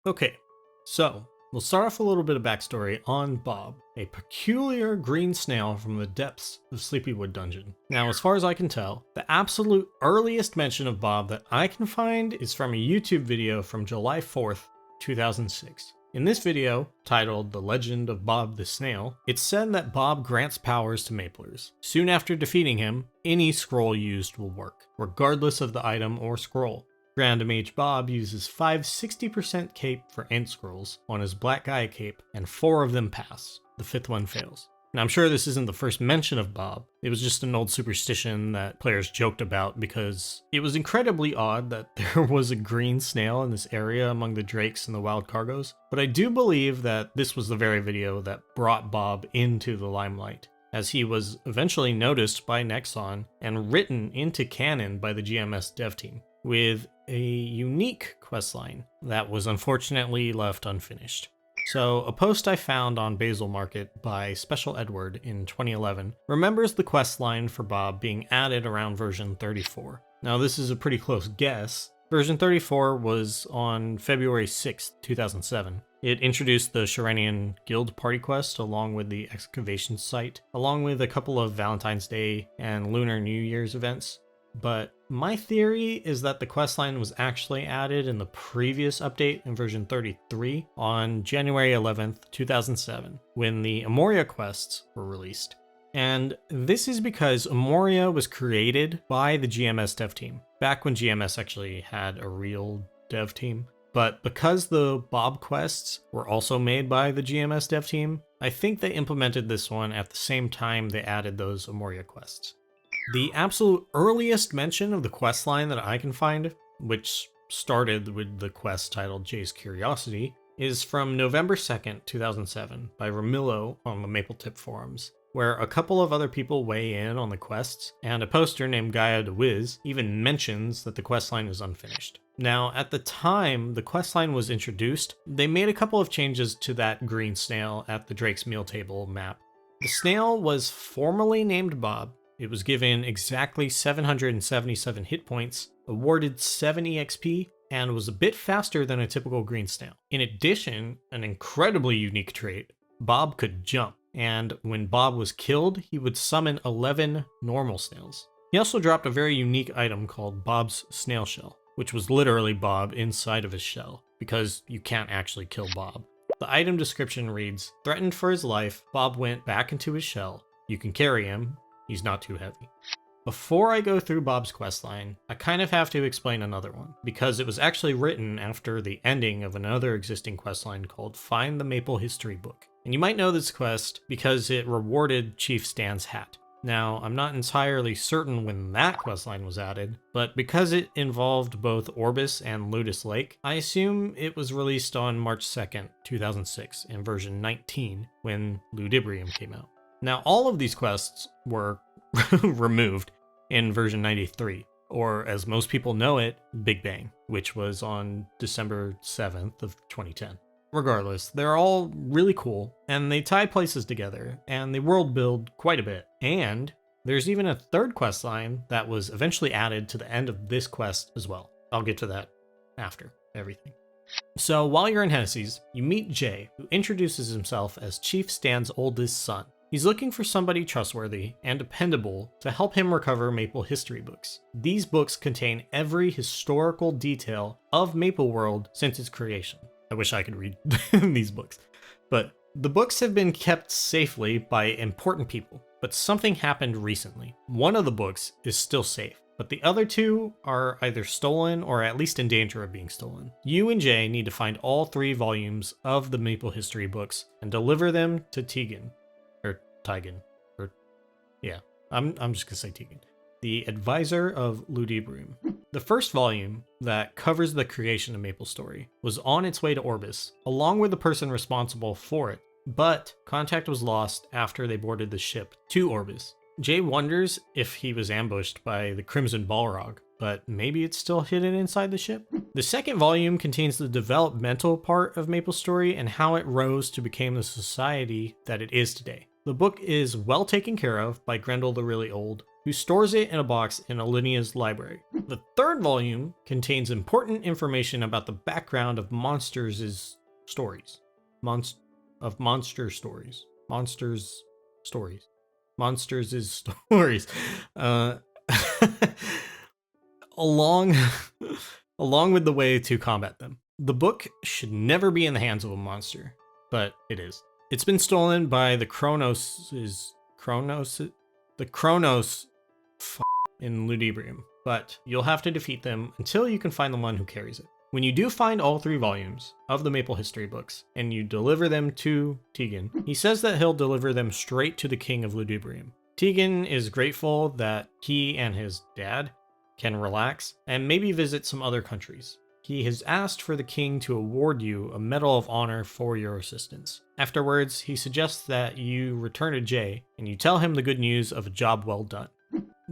Okay, so we'll start off a little bit of backstory on Bob, a peculiar green snail from the depths of Sleepywood Dungeon. Now, as far as I can tell, the absolute earliest mention of Bob that I can find is from a YouTube video from July 4th, 2006. In this video, titled The Legend of Bob the Snail, it's said that Bob grants powers to Maplers. Soon after defeating him, any scroll used will work, regardless of the item or scroll. Grand Mage Bob uses 5 60% cape for end scrolls on his Black Gaia cape, and 4 of them pass. The 5th one fails. Now, I'm sure this isn't the first mention of Bob. It was just an old superstition that players joked about because it was incredibly odd that there was a green snail in this area among the drakes and the wild cargos. But I do believe that this was the very video that brought Bob into the limelight, as he was eventually noticed by Nexon and written into canon by the GMS dev team, with a unique questline that was unfortunately left unfinished. So, a post I found on Basil Market by Special Edward in 2011 remembers the questline for Bob being added around version 34. Now, this is a pretty close guess. Version 34 was on February 6, 2007. It introduced the Shirenian Guild party quest along with the excavation site, along with a couple of Valentine's Day and Lunar New Year's events. But my theory is that the questline was actually added in the previous update in version 33 on January 11th, 2007, when the Amoria quests were released. And this is because Amoria was created by the GMS dev team, back when GMS actually had a real dev team. But because the Bob quests were also made by the GMS dev team, I think they implemented this one at the same time they added those Amoria quests. The absolute earliest mention of the questline that I can find, which started with the quest titled Jay's Curiosity, is from November 2nd, 2007 by Ramillo on the Mapletip forums, where a couple of other people weigh in on the quests, and a poster named Gaia the Wiz even mentions that the questline is unfinished. Now, at the time the questline was introduced, they made a couple of changes to that green snail at the Drake's Meal Table map. The snail was formerly named Bob. It was given exactly 777 hit points, awarded 7 EXP, and was a bit faster than a typical green snail. In addition, an incredibly unique trait, Bob could jump, and when Bob was killed, he would summon 11 normal snails. He also dropped a very unique item called Bob's Snail Shell, which was literally Bob inside of his shell, because you can't actually kill Bob. The item description reads, "Threatened for his life, Bob went back into his shell. You can carry him. He's not too heavy." Before I go through Bob's questline, I kind of have to explain another one, because it was actually written after the ending of another existing questline called Find the Maple History Book. And you might know this quest because it rewarded Chief Stan's hat. Now, I'm not entirely certain when that questline was added, but because it involved both Orbis and Ludus Lake, I assume it was released on March 2nd, 2006 in version 19 when Ludibrium came out. Now, all of these quests were removed in version 93, or as most people know it, Big Bang, which was on December 7th of 2010. Regardless, they're all really cool, and they tie places together, and they world build quite a bit. And there's even a third quest line that was eventually added to the end of this quest as well. I'll get to that after everything. So while you're in Hennessy's, you meet Jay, who introduces himself as Chief Stan's oldest son. He's looking for somebody trustworthy and dependable to help him recover Maple history books. These books contain every historical detail of Maple World since its creation. I wish I could read these books. But the books have been kept safely by important people, but something happened recently. One of the books is still safe, but the other 2 are either stolen or at least in danger of being stolen. You and Jay need to find all 3 volumes of the Maple history books and deliver them to Tegan. Tigan, I'm just gonna say Tegan, the advisor of Ludibrium. The first volume that covers the creation of MapleStory was on its way to Orbis, along with the person responsible for it, but contact was lost after they boarded the ship to Orbis. Jay wonders if he was ambushed by the Crimson Balrog, but maybe it's still hidden inside the ship. The second volume contains the developmental part of MapleStory and how it rose to become the society that it is today. The book is well taken care of by Grendel the Really Old, who stores it in a box in Alinia's library. The third volume contains important information about the background of Monsters' stories. Monster stories. Monsters' stories. Monsters' stories. Along with the way to combat them. The book should never be in the hands of a monster, but it is. It's been stolen by the Kronos in Ludibrium, but you'll have to defeat them until you can find the one who carries it. When you do find all 3 volumes of the Maple History books and you deliver them to Tegan, he says that he'll deliver them straight to the King of Ludibrium. Tegan is grateful that he and his dad can relax and maybe visit some other countries. He has asked for the king to award you a Medal of Honor for your assistance. Afterwards, he suggests that you return to Jay and you tell him the good news of a job well done.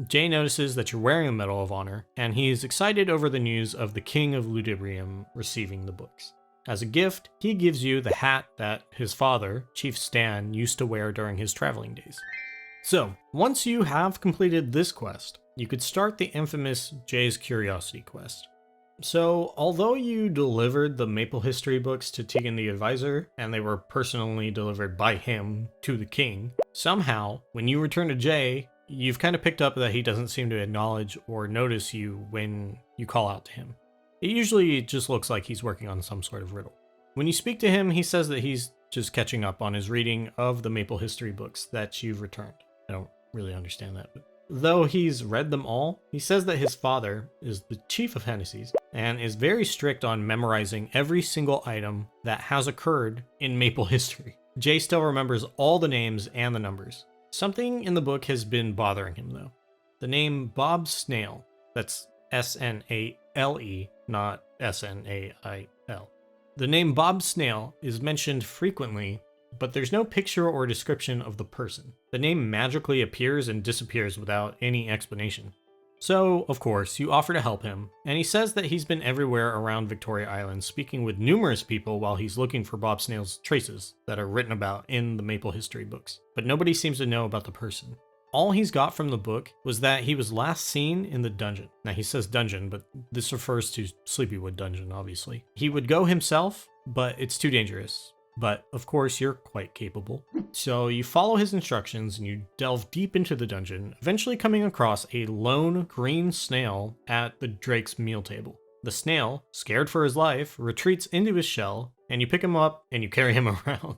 Jay notices that you're wearing a Medal of Honor, and he is excited over the news of the King of Ludibrium receiving the books. As a gift, he gives you the hat that his father, Chief Stan, used to wear during his traveling days. So, once you have completed this quest, you could start the infamous Jay's Curiosity quest. So, although you delivered the Maple History books to Tegan the Advisor, and they were personally delivered by him to the king, somehow, when you return to Jay, you've kind of picked up that he doesn't seem to acknowledge or notice you when you call out to him. It usually just looks like he's working on some sort of riddle. When you speak to him, he says that he's just catching up on his reading of the Maple History books that you've returned. I don't really understand that, but though he's read them all, he says that his father is the chief of Hennessy's and is very strict on memorizing every single item that has occurred in Maple History. Jay still remembers all the names and the numbers. Something in the book has been bothering him though. The name Bob Snail, that's S-N-A-L-E, not S-N-A-I-L. The name Bob Snail is mentioned frequently, but there's no picture or description of the person. The name magically appears and disappears without any explanation. So, of course, you offer to help him, and he says that he's been everywhere around Victoria Island speaking with numerous people while he's looking for Bob Snail's traces that are written about in the Maple History books, but nobody seems to know about the person. All he's got from the book was that he was last seen in the dungeon. Now he says dungeon, but this refers to Sleepywood Dungeon, obviously. He would go himself, but it's too dangerous. But of course, you're quite capable. So you follow his instructions and you delve deep into the dungeon, eventually coming across a lone green snail at the Drake's meal table. The snail, scared for his life, retreats into his shell, and you pick him up and you carry him around.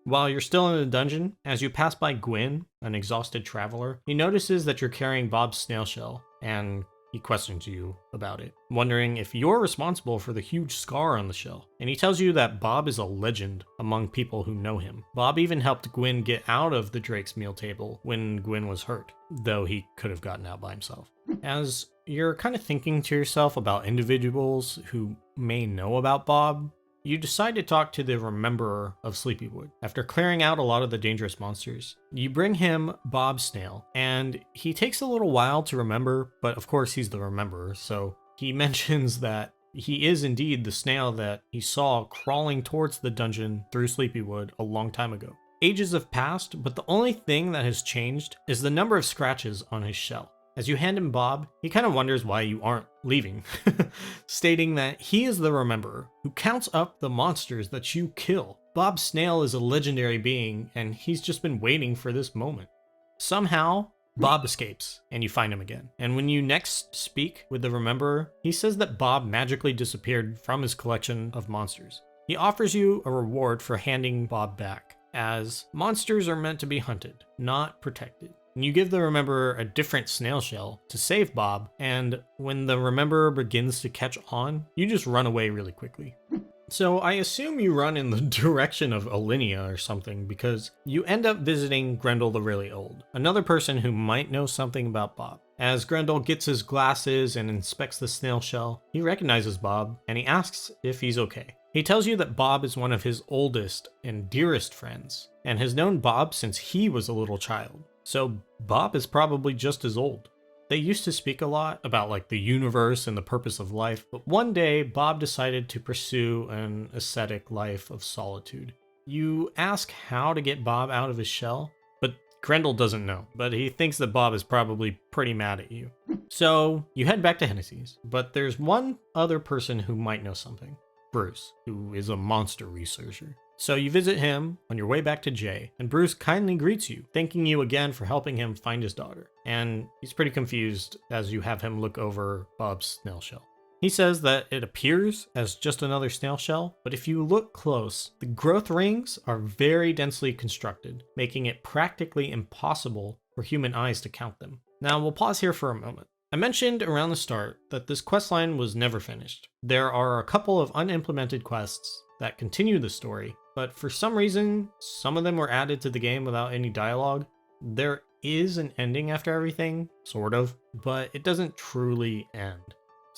While you're still in the dungeon, as you pass by Gwyn, an exhausted traveler, he notices that you're carrying Bob's snail shell, and he questions you about it, wondering if you're responsible for the huge scar on the shell. And he tells you that Bob is a legend among people who know him. Bob even helped Gwyn get out of the Drake's meal table when Gwyn was hurt, though he could have gotten out by himself. As you're kind of thinking to yourself about individuals who may know about Bob, you decide to talk to the Rememberer of Sleepywood. After clearing out a lot of the dangerous monsters, you bring him Bob Snail, and he takes a little while to remember, but of course he's the Rememberer, so he mentions that he is indeed the snail that he saw crawling towards the dungeon through Sleepywood a long time ago. Ages have passed, but the only thing that has changed is the number of scratches on his shell. As you hand him Bob, he kind of wonders why you aren't leaving, stating that he is the Rememberer who counts up the monsters that you kill. Bob Snail is a legendary being, and he's just been waiting for this moment. Somehow, Bob escapes, and you find him again. And when you next speak with the Rememberer, he says that Bob magically disappeared from his collection of monsters. He offers you a reward for handing Bob back, as monsters are meant to be hunted, not protected. You give the Rememberer a different snail shell to save Bob, and when the Rememberer begins to catch on, you just run away really quickly. So I assume you run in the direction of Alinia or something, because you end up visiting Grendel the Really Old, another person who might know something about Bob. As Grendel gets his glasses and inspects the snail shell, he recognizes Bob, and he asks if he's okay. He tells you that Bob is one of his oldest and dearest friends, and has known Bob since he was a little child. So Bob is probably just as old. They used to speak a lot about like the universe and the purpose of life, but one day Bob decided to pursue an ascetic life of solitude. You ask how to get Bob out of his shell, but Grendel doesn't know, but he thinks that Bob is probably pretty mad at you. So you head back to Hennessy's, but there's one other person who might know something. Bruce, who is a monster researcher. So you visit him on your way back to Jay, and Bruce kindly greets you, thanking you again for helping him find his daughter. And he's pretty confused as you have him look over Bob's snail shell. He says that it appears as just another snail shell, but if you look close, the growth rings are very densely constructed, making it practically impossible for human eyes to count them. Now we'll pause here for a moment. I mentioned around the start that this questline was never finished. There are a couple of unimplemented quests that continue the story, but for some reason, some of them were added to the game without any dialogue. There is an ending after everything, sort of, but it doesn't truly end.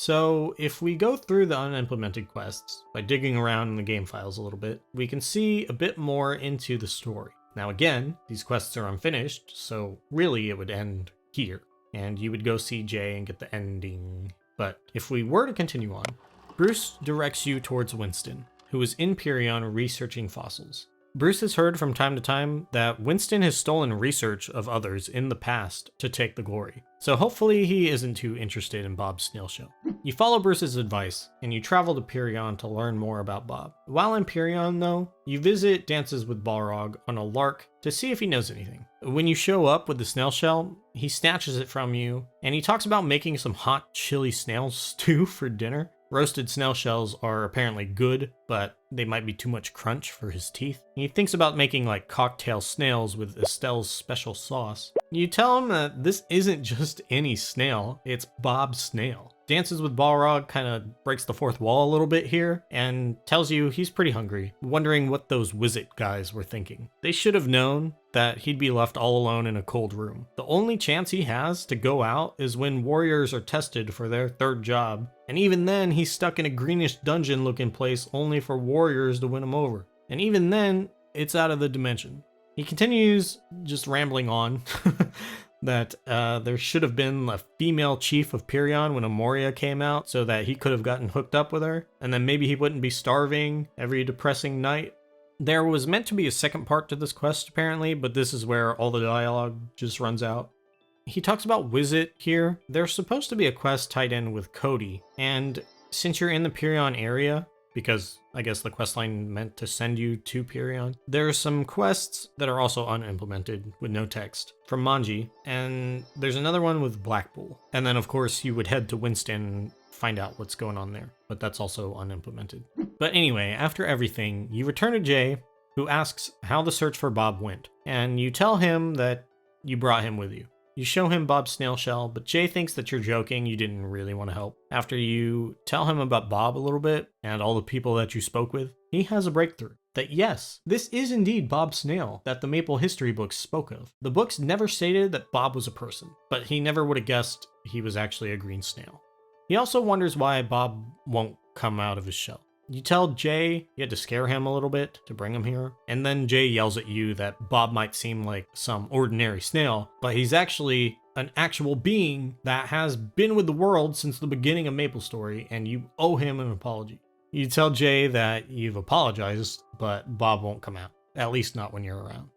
So if we go through the unimplemented quests by digging around in the game files a little bit, we can see a bit more into the story. Now again, these quests are unfinished, so really it would end here, and you would go see Jay and get the ending. But if we were to continue on, Bruce directs you towards Winston, who is in Pyrrhion researching fossils. Bruce has heard from time to time that Winston has stolen research of others in the past to take the glory, so hopefully he isn't too interested in Bob's snail shell. You follow Bruce's advice, and you travel to Pyrrhion to learn more about Bob. While in Pyrrhion, though, you visit Dances with Balrog on a lark to see if he knows anything. When you show up with the snail shell, he snatches it from you, and he talks about making some hot chili snail stew for dinner. Roasted snail shells are apparently good, but they might be too much crunch for his teeth. He thinks about making like cocktail snails with Estelle's special sauce. You tell him that this isn't just any snail, it's Bob Snail. Dances with Balrog kind of breaks the fourth wall a little bit here and tells you he's pretty hungry, wondering what those Wizit guys were thinking. They should have known that he'd be left all alone in a cold room. The only chance he has to go out is when warriors are tested for their third job, and even then he's stuck in a greenish dungeon looking place only for warriors to win him over. And even then, it's out of the dimension. He continues just rambling on that there should have been a female chief of Pyrrhion when Amoria came out so that he could have gotten hooked up with her, and then maybe he wouldn't be starving every depressing night. There was meant to be a second part to this quest apparently, but this is where all the dialogue just runs out. He talks about Wizit here. There's supposed to be a quest tied in with Cody, and since you're in the Pyrrhion area, because I guess the questline meant to send you to Pyrrhion, there are some quests that are also unimplemented with no text from Manji, and there's another one with Black Bull. And then of course you would head to Winston and find out what's going on there, but that's also unimplemented. But anyway, after everything, you return to Jay, who asks how the search for Bob went, and you tell him that you brought him with you. You show him Bob's snail shell, but Jay thinks that you're joking, you didn't really want to help. After you tell him about Bob a little bit, and all the people that you spoke with, he has a breakthrough. That yes, this is indeed Bob Snail that the Maple history books spoke of. The books never stated that Bob was a person, but he never would have guessed he was actually a green snail. He also wonders why Bob won't come out of his shell. You tell Jay you had to scare him a little bit to bring him here, and then Jay yells at you that Bob might seem like some ordinary snail, but he's actually an actual being that has been with the world since the beginning of MapleStory, and you owe him an apology. You tell Jay that you've apologized, but Bob won't come out, at least not when you're around.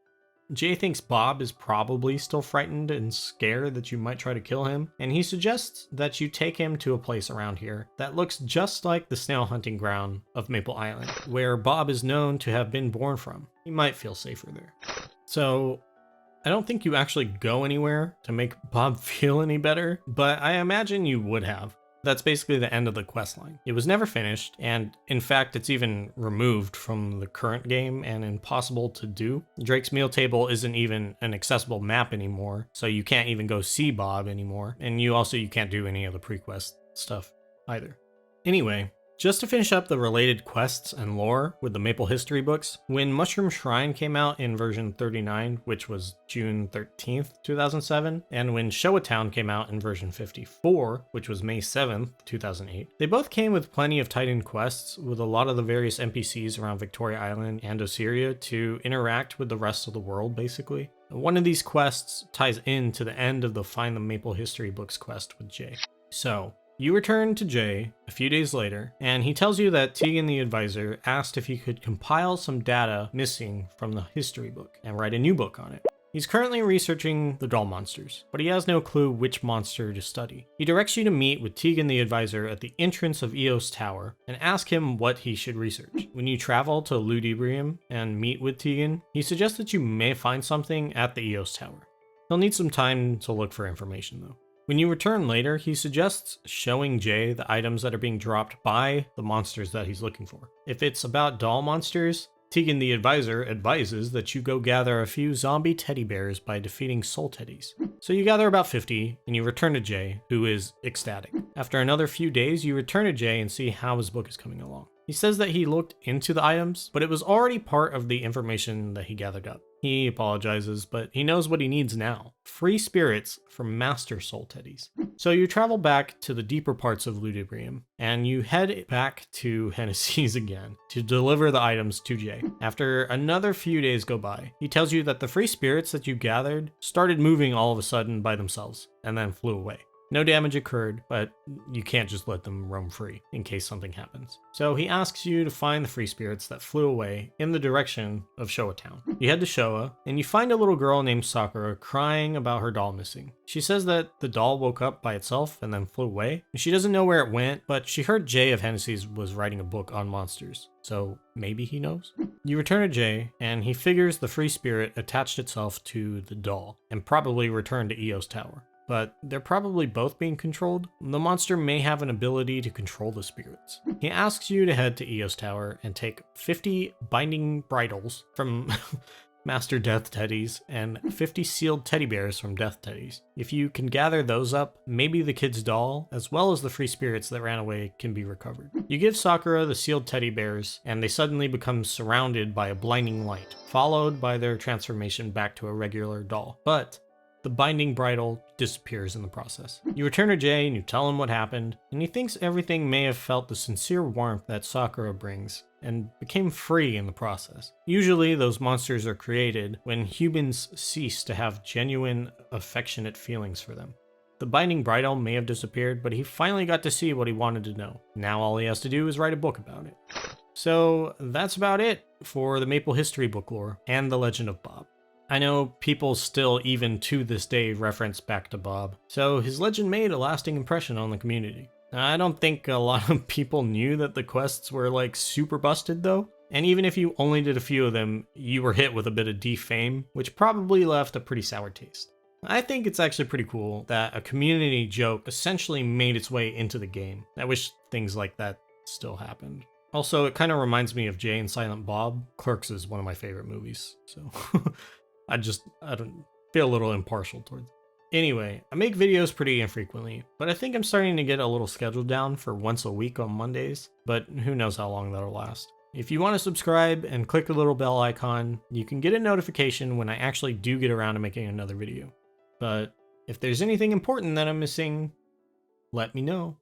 Jay thinks Bob is probably still frightened and scared that you might try to kill him, and he suggests that you take him to a place around here that looks just like the snail hunting ground of Maple Island, where Bob is known to have been born from. He might feel safer there. So, I don't think you actually go anywhere to make Bob feel any better, but I imagine you would have. That's basically the end of the questline. It was never finished, and in fact, it's even removed from the current game and impossible to do. Drake's Meal Table isn't even an accessible map anymore, so you can't even go see Bob anymore, and you can't do any of the pre-quest stuff either. Anyway, just to finish up the related quests and lore with the Maple history books, when Mushroom Shrine came out in version 39, which was June 13th, 2007, and when Showa Town came out in version 54, which was May 7th, 2008, they both came with plenty of tied-in quests with a lot of the various NPCs around Victoria Island and Osiria to interact with the rest of the world, basically. One of these quests ties into the end of the Find the Maple history books quest with Jay. So, you return to Jay a few days later, and he tells you that Tegan the advisor asked if he could compile some data missing from the history book and write a new book on it. He's currently researching the doll monsters, but he has no clue which monster to study. He directs you to meet with Tegan the advisor at the entrance of Eos Tower and ask him what he should research. When you travel to Ludibrium and meet with Tegan, he suggests that you may find something at the Eos Tower. He'll need some time to look for information though. When you return later, he suggests showing Jay the items that are being dropped by the monsters that he's looking for. If it's about doll monsters, Tegan the advisor advises that you go gather a few zombie teddy bears by defeating soul teddies. So you gather about 50 and you return to Jay, who is ecstatic. After another few days, you return to Jay and see how his book is coming along. He says that he looked into the items, but it was already part of the information that he gathered up. He apologizes, but he knows what he needs now. Free spirits from Master Soul Teddies. So you travel back to the deeper parts of Ludibrium, and you head back to Hennessy's again to deliver the items to Jay. After another few days go by, he tells you that the free spirits that you gathered started moving all of a sudden by themselves, and then flew away. No damage occurred, but you can't just let them roam free in case something happens. So he asks you to find the free spirits that flew away in the direction of Showa Town. You head to Showa, and you find a little girl named Sakura crying about her doll missing. She says that the doll woke up by itself and then flew away. She doesn't know where it went, but she heard Jay of Hennessy's was writing a book on monsters. So maybe he knows? You return to Jay, and he figures the free spirit attached itself to the doll, and probably returned to Eos Tower. But they're probably both being controlled. The monster may have an ability to control the spirits. He asks you to head to Eos Tower and take 50 binding bridles from Master Death Teddies and 50 sealed teddy bears from Death Teddies. If you can gather those up, maybe the kid's doll, as well as the free spirits that ran away, can be recovered. You give Sakura the sealed teddy bears, and they suddenly become surrounded by a blinding light, followed by their transformation back to a regular doll. But the binding bridle disappears in the process. You return to Jay and you tell him what happened, and he thinks everything may have felt the sincere warmth that Sakura brings, and became free in the process. Usually those monsters are created when humans cease to have genuine, affectionate feelings for them. The binding bridle may have disappeared, but he finally got to see what he wanted to know. Now all he has to do is write a book about it. So that's about it for the Maple history book lore and the legend of Bob. I know people still, even to this day, reference back to Bob, so his legend made a lasting impression on the community. I don't think a lot of people knew that the quests were like super busted though, and even if you only did a few of them, you were hit with a bit of defame, which probably left a pretty sour taste. I think it's actually pretty cool that a community joke essentially made its way into the game. I wish things like that still happened. Also, it kind of reminds me of Jay and Silent Bob. Clerks is one of my favorite movies, so I don't feel a little impartial towards it. Anyway, I make videos pretty infrequently, but I think I'm starting to get a little schedule down for once a week on Mondays, but who knows how long that'll last. If you want to subscribe and click the little bell icon, you can get a notification when I actually do get around to making another video. But if there's anything important that I'm missing, let me know.